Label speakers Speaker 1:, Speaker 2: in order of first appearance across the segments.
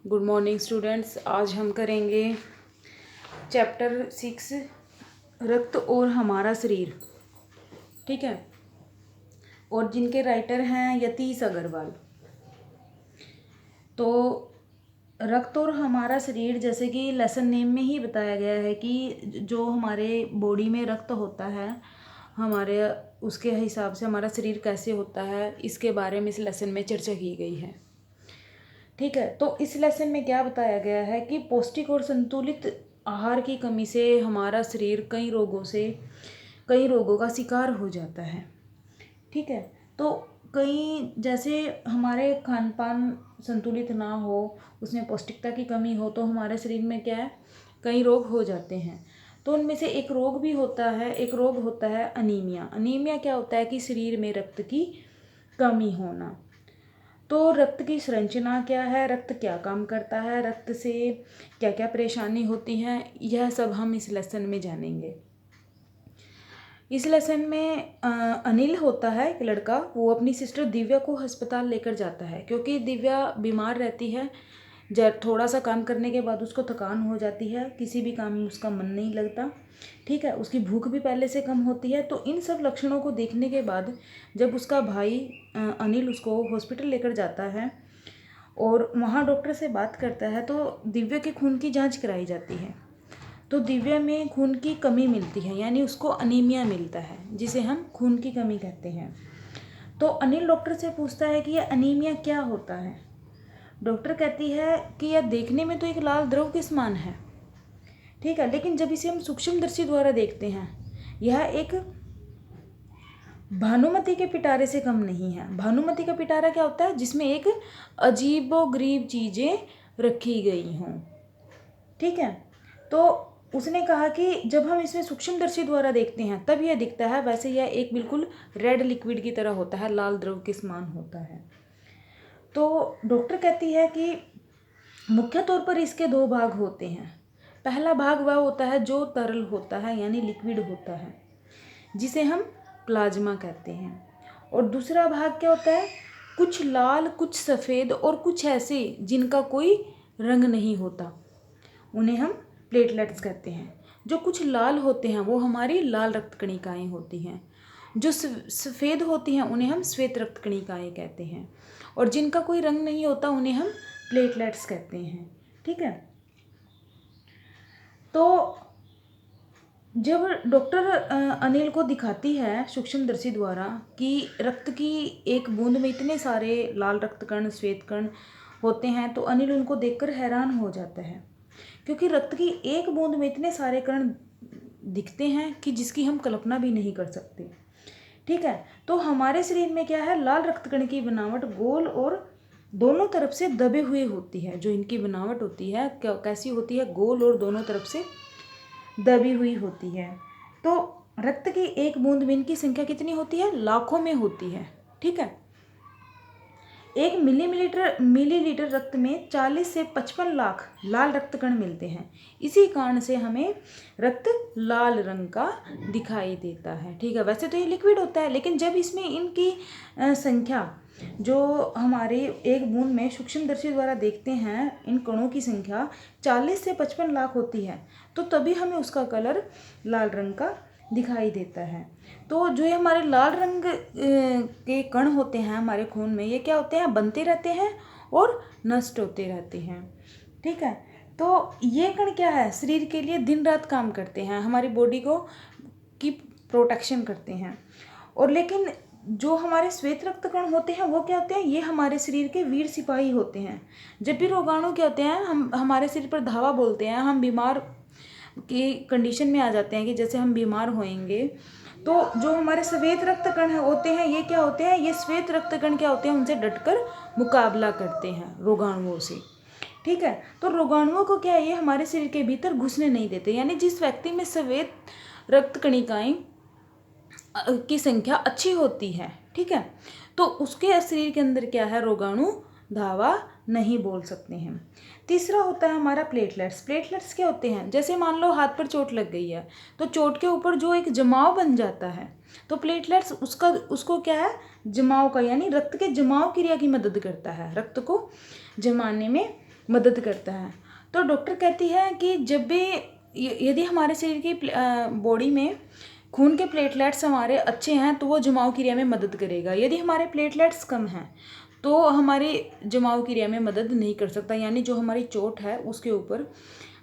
Speaker 1: Good morning students. आज हम करेंगे चैप्टर 6 रक्त और हमारा शरीर। ठीक है, और जिनके राइटर हैं यतीश अग्रवाल। तो रक्त और हमारा शरीर, जैसे कि लेसन नेम में ही बताया गया है कि जो हमारे बॉडी में रक्त होता है, हमारे उसके हिसाब से हमारा शरीर कैसे होता है, इसके बारे में इस लेसन में चर्चा की गई है। ठीक है, तो इस लेसन में क्या बताया गया है कि पौष्टिक और संतुलित आहार की कमी से हमारा शरीर कई रोगों का शिकार हो जाता है। ठीक है, तो कई जैसे हमारे खान पान संतुलित ना हो, उसमें पौष्टिकता की कमी हो, तो हमारे शरीर में क्या है, कई रोग हो जाते हैं। तो उनमें से एक रोग होता है अनीमिया। अनीमिया क्या होता है कि शरीर में रक्त की कमी होना। तो रक्त की संरचना क्या है, रक्त क्या काम करता है, रक्त से क्या क्या परेशानी होती है, यह सब हम इस लेसन में जानेंगे। इस लेसन में अनिल होता है एक लड़का, वो अपनी सिस्टर दिव्या को अस्पताल लेकर जाता है क्योंकि दिव्या बीमार रहती है। जब थोड़ा सा काम करने के बाद उसको थकान हो जाती है, किसी भी काम में उसका मन नहीं लगता। ठीक है, उसकी भूख भी पहले से कम होती है। तो इन सब लक्षणों को देखने के बाद जब उसका भाई अनिल उसको हॉस्पिटल लेकर जाता है और वहाँ डॉक्टर से बात करता है, तो दिव्या के खून की जांच कराई जाती है। तो दिव्या में खून की कमी मिलती है, यानी उसको अनीमिया मिलता है, जिसे हम खून की कमी कहते हैं। तो अनिल डॉक्टर से पूछता है कि यह अनीमिया क्या होता है। डॉक्टर कहती है कि यह देखने में तो एक लाल द्रव के समान है। ठीक है, लेकिन जब इसे हम सूक्ष्मदर्शी द्वारा देखते हैं, यह एक भानुमति के पिटारे से कम नहीं है। भानुमति का पिटारा क्या होता है, जिसमें एक अजीबोगरीब चीज़ें रखी गई हों। ठीक है, तो उसने कहा कि जब हम इसमें सूक्ष्मदर्शी द्वारा देखते हैं तब यह दिखता है, वैसे यह एक बिल्कुल रेड लिक्विड की तरह होता है, लाल द्रव के समान होता है। तो डॉक्टर कहती है कि मुख्य तौर पर इसके दो भाग होते हैं। पहला भाग वह होता है जो तरल होता है, यानी लिक्विड होता है, जिसे हम प्लाज्मा कहते हैं। और दूसरा भाग क्या होता है, कुछ लाल, कुछ सफ़ेद और कुछ ऐसे जिनका कोई रंग नहीं होता, उन्हें हम प्लेटलेट्स कहते हैं। जो कुछ लाल होते हैं वो हमारी लाल रक्त कणिकाएँ होती हैं। जो सफ़ेद होती हैं उन्हें हम श्वेत रक्त कणिकाएँ कहते हैं। और जिनका कोई रंग नहीं होता उन्हें हम प्लेटलेट्स कहते हैं। ठीक है, तो जब डॉक्टर अनिल को दिखाती है सूक्ष्मदर्शी द्वारा कि रक्त की एक बूंद में इतने सारे लाल रक्त कण, श्वेत कण होते हैं, तो अनिल उनको देखकर हैरान हो जाता है, क्योंकि रक्त की एक बूंद में इतने सारे कण दिखते हैं कि जिसकी हम कल्पना भी नहीं कर सकते। ठीक है, तो हमारे शरीर में क्या है, लाल रक्त कण की बनावट गोल और दोनों तरफ से दबे हुए होती है। जो इनकी बनावट होती है कैसी होती है, गोल और दोनों तरफ से दबी हुई होती है। तो रक्त की एक बूंद में इनकी संख्या कितनी होती है, लाखों में होती है। ठीक है, एक मिलीलीटर रक्त में 40 से 55 लाख लाल रक्त कण मिलते हैं। इसी कारण से हमें रक्त लाल रंग का दिखाई देता है। ठीक है, वैसे तो ये लिक्विड होता है, लेकिन जब इसमें इनकी संख्या, जो हमारे एक बूंद में सूक्ष्मदर्शी द्वारा देखते हैं, इन कणों की संख्या 40 से 55 लाख होती है, तो तभी हमें उसका कलर लाल रंग का दिखाई देता है। तो जो ये हमारे लाल रंग के कण होते हैं हमारे खून में, ये क्या होते हैं, बनते रहते हैं और नष्ट होते रहते हैं। ठीक है, तो ये कण क्या है, शरीर के लिए दिन रात काम करते हैं, हमारी बॉडी को की प्रोटेक्शन करते हैं। और लेकिन जो हमारे श्वेत रक्त कण होते हैं वो क्या होते हैं, ये हमारे शरीर के वीर सिपाही होते हैं। जब भी रोगाणु क्या होते हैं, हम हमारे शरीर पर धावा बोलते हैं, हम बीमार की कंडीशन में आ जाते हैं कि जैसे हम बीमार होएंगे, तो जो हमारे श्वेत रक्त कण होते हैं, ये क्या होते हैं, ये श्वेत रक्त कण क्या होते हैं, उनसे डटकर मुकाबला करते हैं रोगाणुओं से। ठीक है, तो रोगाणुओं को क्या है, ये हमारे शरीर के भीतर घुसने नहीं देते। यानी जिस व्यक्ति में श्वेत रक्त कणिकाएं की संख्या अच्छी होती है, ठीक है, तो उसके शरीर के अंदर क्या है, रोगाणु धावा नहीं बोल सकते हैं। तीसरा होता है हमारा प्लेटलेट्स। प्लेटलेट्स क्या होते हैं, जैसे मान लो हाथ पर चोट लग गई है, तो चोट के ऊपर जो एक जमाव बन जाता है, तो प्लेटलेट्स उसको क्या है, जमाव का, यानी रक्त के जमाव क्रिया की मदद करता है, रक्त को जमाने में मदद करता है। तो डॉक्टर कहती है कि जब भी यदि हमारे शरीर की बॉडी में खून के प्लेटलेट्स हमारे अच्छे हैं तो वो जमाव क्रिया में मदद करेगा। यदि हमारे प्लेटलेट्स कम हैं तो हमारी जमाव क्रिया में मदद नहीं कर सकता, यानी जो हमारी चोट है उसके ऊपर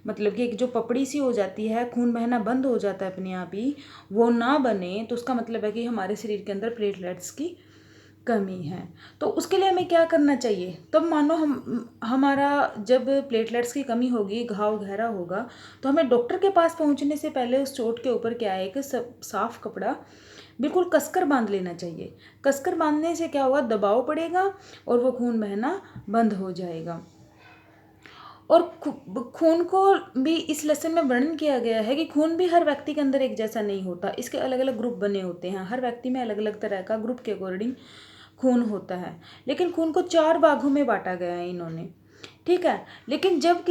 Speaker 1: मतलब कि एक जो पपड़ी सी हो जाती है, खून बहना बंद हो जाता है अपने आप ही, वो ना बने, तो उसका मतलब है कि हमारे शरीर के अंदर प्लेटलेट्स की कमी है। तो उसके लिए हमें क्या करना चाहिए? तब मानो हमारा जब प्लेटलेट्स की कमी होगी, घाव गहरा होगा, तो हमें डॉक्टर के पास पहुंचने से पहले उस चोट के ऊपर क्या है, एक साफ कपड़ा बिल्कुल कसकर बांध लेना चाहिए। कसकर बांधने से क्या होगा, दबाव पड़ेगा और वो खून बहना बंद हो जाएगा। और खून को भी इस लेसन में वर्णन किया गया है कि खून भी हर व्यक्ति के अंदर एक जैसा नहीं होता, इसके अलग अलग ग्रुप बने होते हैं। हर व्यक्ति में अलग अलग तरह का ग्रुप के अकॉर्डिंग खून होता है, लेकिन खून को 4 भागों में बांटा गया है इन्होंने, ठीक है। लेकिन जब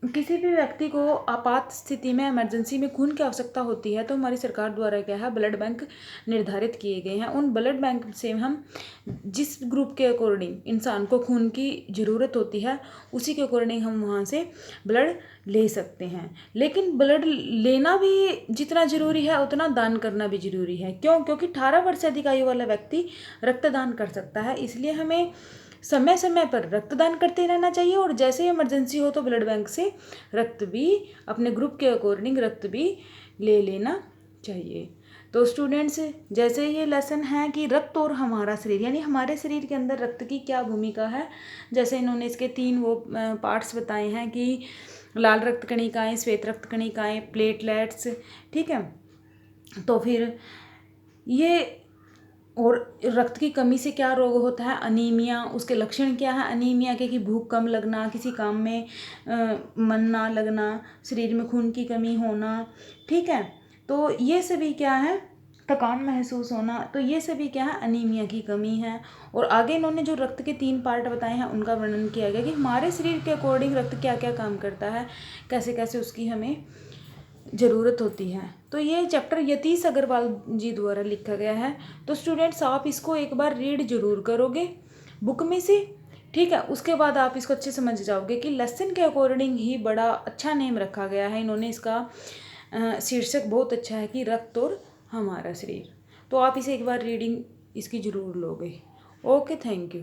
Speaker 1: किसी भी व्यक्ति को आपात स्थिति में, इमरजेंसी में खून की आवश्यकता होती है, तो हमारी सरकार द्वारा क्या है, ब्लड बैंक निर्धारित किए गए हैं। उन ब्लड बैंक से हम जिस ग्रुप के अकॉर्डिंग इंसान को खून की ज़रूरत होती है उसी के अकॉर्डिंग हम वहाँ से ब्लड ले सकते हैं। लेकिन ब्लड लेना भी जितना ज़रूरी है उतना दान करना भी ज़रूरी है। क्यों? क्योंकि 18 वर्ष से अधिक आयु वाला व्यक्ति रक्तदान कर सकता है, इसलिए हमें समय समय पर रक्तदान करते रहना चाहिए। और जैसे ही इमरजेंसी हो तो ब्लड बैंक से रक्त भी, अपने ग्रुप के अकॉर्डिंग रक्त भी ले लेना चाहिए। तो स्टूडेंट्स, जैसे ये लेसन है कि रक्त और हमारा शरीर, यानी हमारे शरीर के अंदर रक्त की क्या भूमिका है, जैसे इन्होंने इसके 3 वो पार्ट्स बताए हैं कि लाल रक्त कणिकाएँ, श्वेत रक्त कणिकाएँ, प्लेटलेट्स, ठीक है। तो फिर ये, और रक्त की कमी से क्या रोग होता है, अनीमिया, उसके लक्षण क्या है अनीमिया के, कि भूख कम लगना, किसी काम में मन ना लगना, शरीर में खून की कमी होना, ठीक है। तो ये सभी क्या है, थकान महसूस होना, तो ये सभी क्या है, अनीमिया की कमी है। और आगे इन्होंने जो रक्त के 3 पार्ट बताए हैं उनका वर्णन किया गया कि हमारे शरीर के अकॉर्डिंग रक्त क्या क्या काम करता है, कैसे कैसे उसकी हमें ज़रूरत होती है। तो ये चैप्टर यतीश अग्रवाल जी द्वारा लिखा गया है। तो स्टूडेंट्स, आप इसको एक बार रीड जरूर करोगे बुक में से, ठीक है। उसके बाद आप इसको अच्छे समझ जाओगे कि लेसन के अकॉर्डिंग ही बड़ा अच्छा नेम रखा गया है इन्होंने। इसका शीर्षक बहुत अच्छा है कि रक्त और हमारा शरीर। तो आप इसे एक बार रीडिंग इसकी ज़रूर लोगे। Okay, thank you.